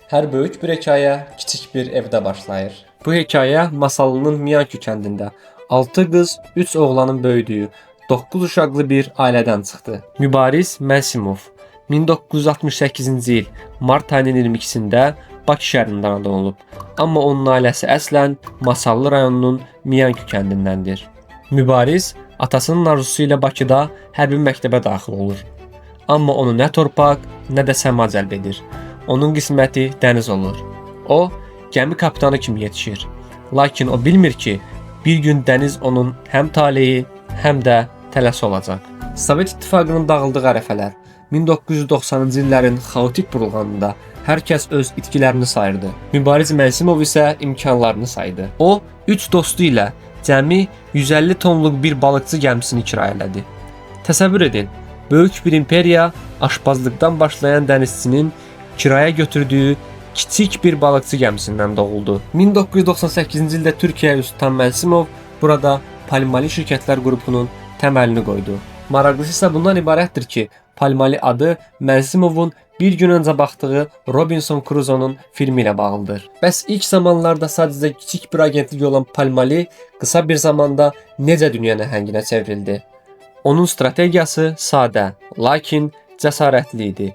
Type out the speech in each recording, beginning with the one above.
Hər böyük bir hekayə kiçik bir evdə başlayır. Bu hekayə Masallı'nın Miyankü kəndində 6 qız, 3 oğlanın böyüdüyü 9 uşaqlı bir ailədən çıxdı. Mübariz Mənsimov 1968-ci il mart ayının 22-sində Bakı şəhərindən anadan olub. Amma onun ailəsi əslən Masallı rayonunun Miyankü kəndindəndir. Mübariz atasının arzusu ilə Bakıda hərbi məktəbə daxil olur. Amma onu nə torpaq, nə də səma cəlb edir. Onun qisməti dəniz olur. O, gəmi kapitanı kimi yetişir. Lakin o bilmir ki, bir gün dəniz onun həm taleyi, həm də tələsi olacaq. Sovet İttifaqının dağıldığı ərəfələr 1990-cı illərin xaotik burulğanında hər kəs öz itkilərini sayırdı. Mübariz Mənsimov isə imkanlarını saydı. O, 3 dostu ilə cəmi 150 tonluq bir balıqçı gəmisini kirayələdi. Təsəvvür edin, böyük bir imperiya aşpazlıqdan başlayan dənizçinin kiraya götürdüyü kiçik bir balıqçı gəmisindən doğuldu. 1998-ci ildə Türkiyəyə üz tutan Mənsimov burada Palmali şirkətlər qrupunun təməlini qoydu. Maraqlısı isə bundan ibarətdir ki, Palmali adı Mənsimovun bir gün öncə baxdığı Robinson Crusoe'nun filmi ilə bağlıdır. Bəs ilk zamanlarda sadəcə kiçik bir agentlik olan Palmali qısa bir zamanda necə dünya nəhənginə çevrildi? Onun strategiyası sadə, lakin cəsarətli idi.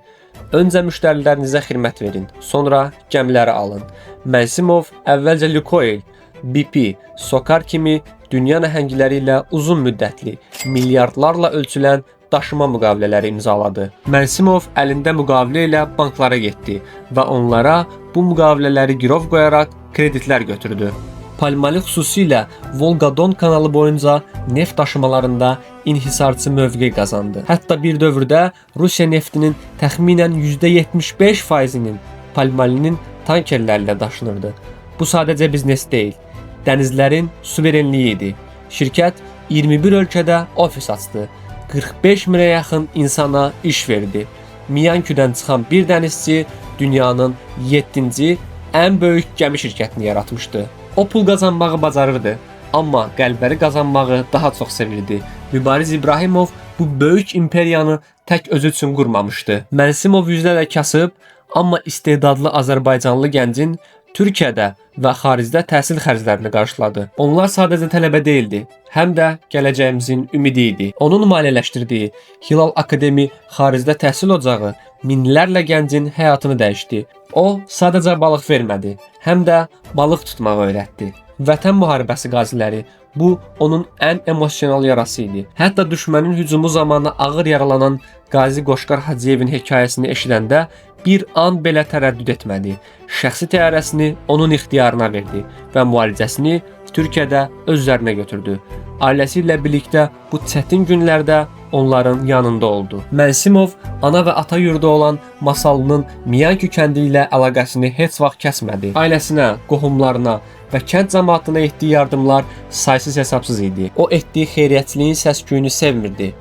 Öncə müştərilərinizə xidmət verin, sonra gəmiləri alın. Mənsimov əvvəlcə Lukoil, BP, Sokar kimi dünya nəhəngləri ilə uzun müddətli, milyardlarla ölçülən daşıma müqavilələri imzaladı. Mənsimov əlində müqavilə ilə banklara getdi və onlara bu müqavilələri girov qoyaraq kreditlər götürdü. Palmali xüsusilə Volga-Don kanalı boyunca neft daşımalarında inhisarçı mövqe qazandı. Hətta bir dövrdə Rusiya neftinin təxminən %75%-nin Palmalinin tankerləri ilə daşınırdı. Bu sadəcə biznes deyil, dənizlərin suverenliyi idi. Şirkət 21 ölkədə ofis açdı. 45 minə yaxın insana iş verdi. Miyanküdən çıxan bir dənizçi dünyanın 7-ci ən böyük gəmi şirkətini yaratmışdı. O pul qazanmağı bacarırdı, amma qəlbləri qazanmağı daha çox sevirdi. Mübariz İbrahimov bu böyük imperiyanı tək özü üçün qurmamışdı. Mənsimov yüzlərlə kasıb, amma istedadlı Azərbaycanlı gəncin Türkiyədə və xaricdə təhsil xərclərini qarşıladı. Onlar sadəcə tələbə deyildi, həm də gələcəyimizin ümidi idi. Onun maliyyələşdirdiyi Hilal Akademi xaricdə təhsil ocağı minlərlə gəncin həyatını dəyişdi. O, sadəcə balıq vermədi, həm də balıq tutmağı öyrətdi. Vətən müharibəsi qaziləri bu onun ən emosional yarası idi. Hətta düşmənin hücumu zamanı ağır yaralanan Qazi Qoşqar Hacıyevin hekayəsini eşidəndə bir an belə tərəddüd etmədi. Şəxsi təyyarəsini onun ixtiyarına verdi və müalicəsini Türkiyədə öz üzərinə götürdü. Ailəsi ilə birlikdə bu çətin günlərdə onların yanında oldu. Mənsimov ana və ata yurdu olan Masallı'nın Miyankü kəndi ilə əlaqəsini heç vaxt kəsmədi. Ailəsinə, qohumlarına və kənd cəmaatına etdiyi yardımlar saysız hesabsız idi. O etdiyi xeyriyyətçiliyin səs-küyünü sevmirdi.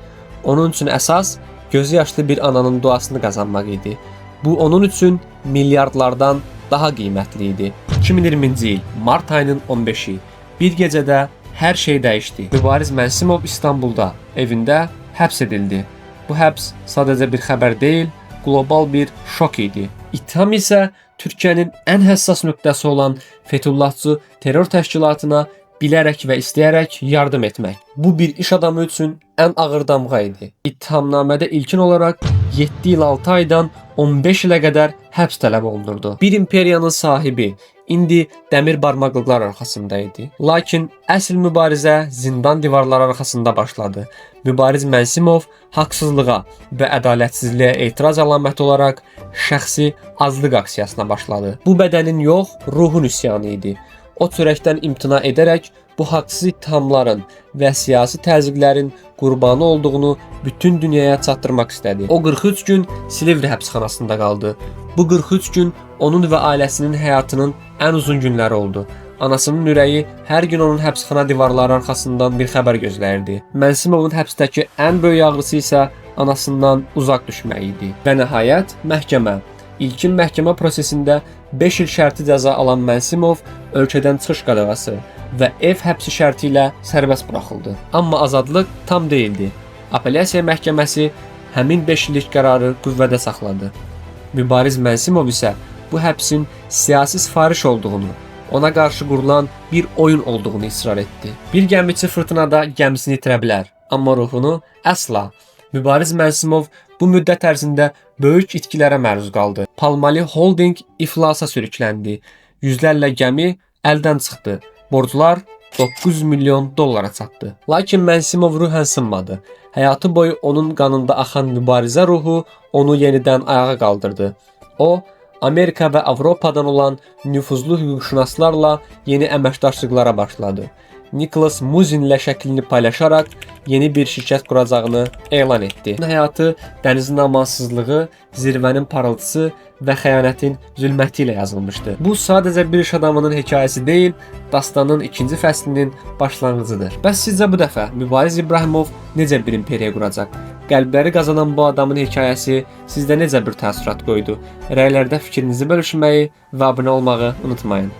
Onun üçün əsas gözü yaşlı bir ananın duasını qazanmaq idi. Bu onun üçün milyardlardan daha qiymətli idi. 2020-ci il mart ayının 15-i bir gecədə hər şey dəyişdi. Mübariz Mənsimov İstanbulda, evində həbs edildi. Bu həbs sadəcə bir xəbər deyil, qlobal bir şok idi. İttiham isə Türkiyənin ən həssas nöqtəsi olan Fethullahçı terror təşkilatına bilərək və istəyərək yardım etmək. Bu bir iş adamı üçün ən ağır damğa idi. İttihamnamədə ilkin olaraq 7 il 6 aydan 15 ilə qədər həbs tələb olunurdu. Bir imperiyanın sahibi indi dəmir barmaqlıqlar arxasında idi. Lakin əsl mübarizə zindan divarları arxasında başladı. Mübariz Mənsimov haqsızlığa və ədalətsizliyə etiraz əlaməti olaraq şəxsi azlıq aksiyasına başladı. Bu bədənin yox, ruhun üsyanı idi. O çörəkdən imtina edərək bu haqsız ittihamların və siyasi təzyiqlərin qurbanı olduğunu bütün dünyaya çatdırmaq istədi. O 43 gün Silivri həbsxanasında qaldı. Bu 43 gün onun və ailəsinin həyatının ən uzun günləri oldu. Anasının ürəyi hər gün onun həbsxana divarları arxasından bir xəbər gözləyirdi. Mənsimovun həbsdəki ən böyük ağrısı isə anasından uzaq düşmək idi. Və nəhayət məhkəmə. İlkin məhkəmə prosesində 5 il şərti cəza alan Mənsimov ölkədən çıxış qadağası və ev həbsi şərti ilə sərbəst buraxıldı. Amma azadlıq tam deyildi. Apellyasiya məhkəməsi həmin 5 illik qərarı qüvvədə saxladı. Mübariz Mənsimov isə bu həbsin siyasi sifariş olduğunu, ona qarşı qurulan bir oyun olduğunu israr etdi. Bir gəmiçi fırtınada gəmisini itirə bilər, amma ruhunu əsla. Mübariz Mənsimov bu müddət ərzində böyük itkilərə məruz qaldı. Palmali Holding iflasa sürükləndi. Yüzlərlə gəmi əldən çıxdı. Borclar 9 milyon dollara çatdı. Lakin Mənsimov ruhən sınmadı. Həyatı boyu onun qanında axan mübarizə ruhu onu yenidən ayağa qaldırdı. O, Amerika və Avropadan olan nüfuzlu hüquqşünaslarla yeni əməkdaşlıqlara başladı. Nicholas Muzinlə şəklini paylaşaraq yeni bir şirkət quracağını elan etdi. Həyatı dənizin amansızlığı, zirvənin parıltısı və xəyanətin zülməti ilə yazılmışdı. Bu sadəcə bir iş adamının hekayəsi deyil, dastanın ikinci fəslinin başlanğıcıdır. Bəs sizcə bu dəfə Mübariz İbrahimov necə bir imperiya quracaq? Qəlbləri qazanan bu adamın hekayəsi sizdə necə bir təəssürat qoydu? Rəylərdə fikrinizi bölüşməyi və abunə olmağı unutmayın.